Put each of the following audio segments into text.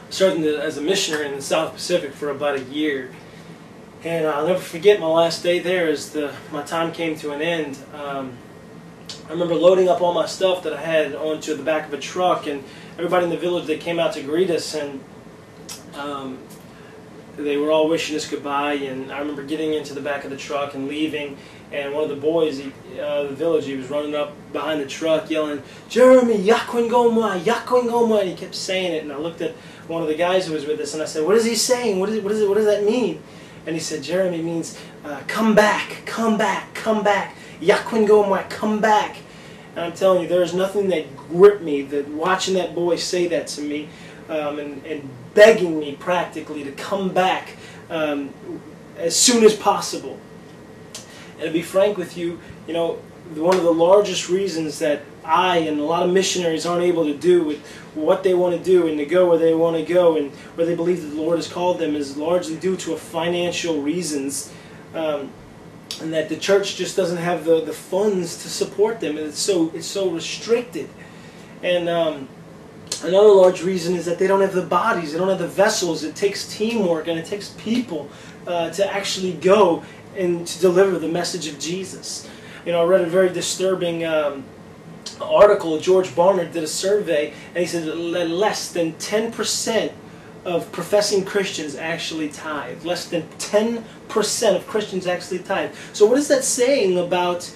serving as a missionary in the South Pacific for about a year. And I'll never forget my last day there as my time came to an end. I remember loading up all my stuff that I had onto the back of a truck, and everybody in the village, they came out to greet us, and they were all wishing us goodbye. And I remember getting into the back of the truck and leaving, and one of the boys, the village, he was running up behind the truck yelling, "Jeremy, Yakwingoma, Yakwingoma," and he kept saying it. And I looked at one of the guys who was with us, and I said, "What is he saying? What does that mean?" And he said, "Jeremy means come back, come back, come back. Yakwingoma, come back." And I'm telling you, there is nothing that gripped me that watching that boy say that to me, and begging me practically to come back as soon as possible. And to be frank with you, one of the largest reasons that I and a lot of missionaries aren't able to do with what they want to do and to go where they want to go and where they believe that the Lord has called them is largely due to financial reasons, and that the church just doesn't have the funds to support them, and it's so restricted. And another large reason is that they don't have the bodies, they don't have the vessels. It takes teamwork and it takes people to actually go and to deliver the message of Jesus. I read a very disturbing article. George Barnard did a survey, and he said that less than 10% of professing Christians actually tithe. Less than 10% of Christians actually tithe. So what is that saying about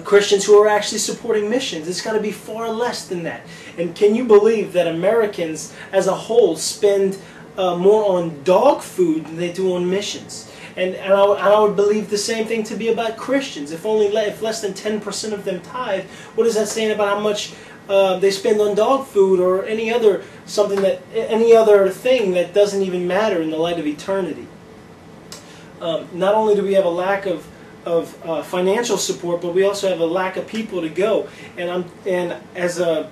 Christians who are actually supporting missions? It's got to be far less than that. And can you believe that Americans as a whole spend more on dog food than they do on missions? And I would believe the same thing to be about Christians. If less than 10% of them tithe, what is that saying about how much they spend on dog food or any other thing that doesn't even matter in the light of eternity? Not only do we have a lack of financial support, but we also have a lack of people to go. And as a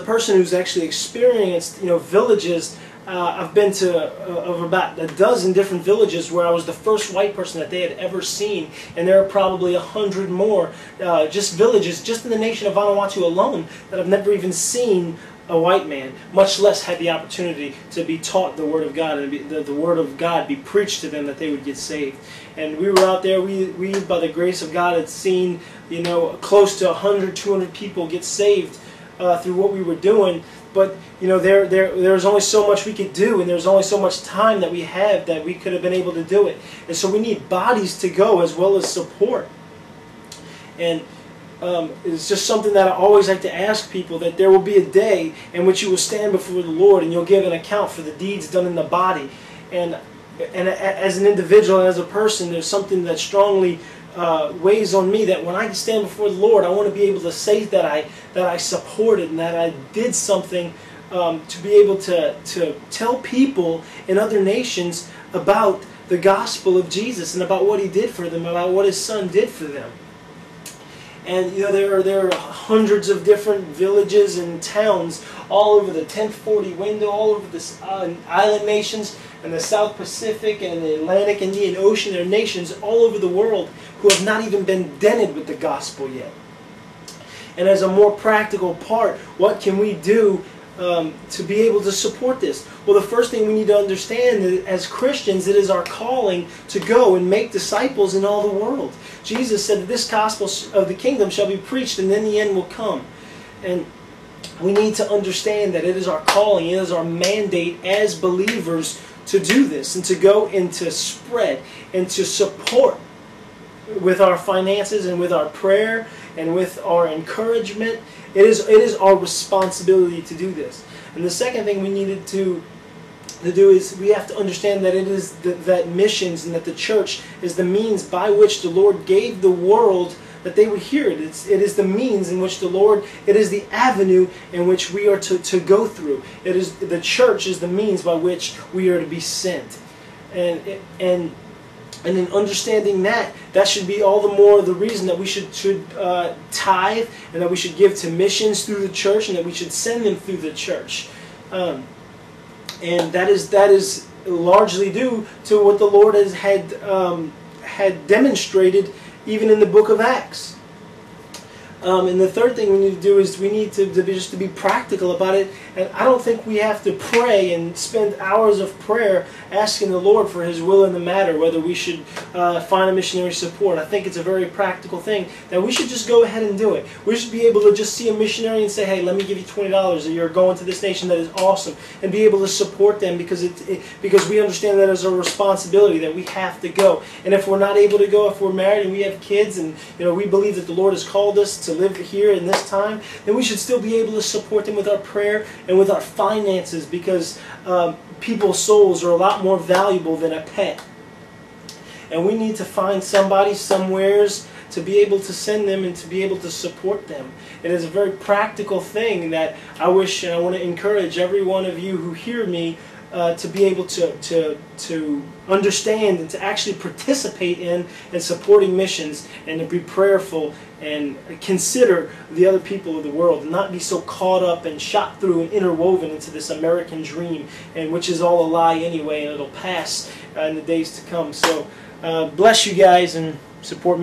person who's actually experienced villages. I've been to of about a dozen different villages where I was the first white person that they had ever seen, and there are probably 100 more just villages, just in the nation of Vanuatu alone, that I've never even seen a white man, much less had the opportunity to be taught the Word of God and the Word of God be preached to them that they would get saved. And we were out there, we by the grace of God had seen close to 100, 200 people get saved through what we were doing. But there's only so much we could do, and there's only so much time that we have that we could have been able to do it. And so we need bodies to go as well as support. And it's just something that I always like to ask people, that there will be a day in which you will stand before the Lord and you'll give an account for the deeds done in the body. And as an individual, as a person, there's something that strongly weighs on me, that when I stand before the Lord, I want to be able to say that I supported and that I did something to be able to tell people in other nations about the gospel of Jesus and about what He did for them, about what His Son did for them. And there are hundreds of different villages and towns all over the 1040 window, all over the island nations and the South Pacific and the Atlantic Indian Ocean. There are nations all over the world who have not even been dented with the gospel yet. And as a more practical part, what can we do to be able to support this? Well, the first thing we need to understand is, as Christians, it is our calling to go and make disciples in all the world. Jesus said that this gospel of the kingdom shall be preached, and then the end will come. And we need to understand that it is our calling, it is our mandate as believers to do this, and to go and to spread and to support with our finances and with our prayer and with our encouragement. It is our responsibility to do this. And the second thing we needed to do is we have to understand that it is that missions and that the church is the means by which the Lord gave the world that they would hear it. It is the means in which the Lord, it is the avenue in which we are to go through. The church is the means by which we are to be sent. And in understanding that should be all the more the reason that we should tithe, and that we should give to missions through the church, and that we should send them through the church. And that is largely due to what the Lord had demonstrated even in the book of Acts. And the third thing we need to do is we need to be practical about it. And I don't think we have to pray and spend hours of prayer asking the Lord for His will in the matter, whether we should find a missionary support. I think it's a very practical thing that we should just go ahead and do it. We should be able to just see a missionary and say, hey, let me give you $20 that you're going to this nation that is awesome, and be able to support them because because we understand that as a responsibility that we have to go. And if we're not able to go, if we're married and we have kids, and we believe that the Lord has called us to live here in this time, then we should still be able to support them with our prayer and with our finances, because people's souls are a lot more valuable than a pet. And we need to find somebody somewheres to be able to send them and to be able to support them. It is a very practical thing that I wish and I want to encourage every one of you who hear me to be able to understand and to actually participate in supporting missions, and to be prayerful and consider the other people of the world, and not be so caught up and shot through and interwoven into this American dream, and which is all a lie anyway, and it'll pass in the days to come. So bless you guys and support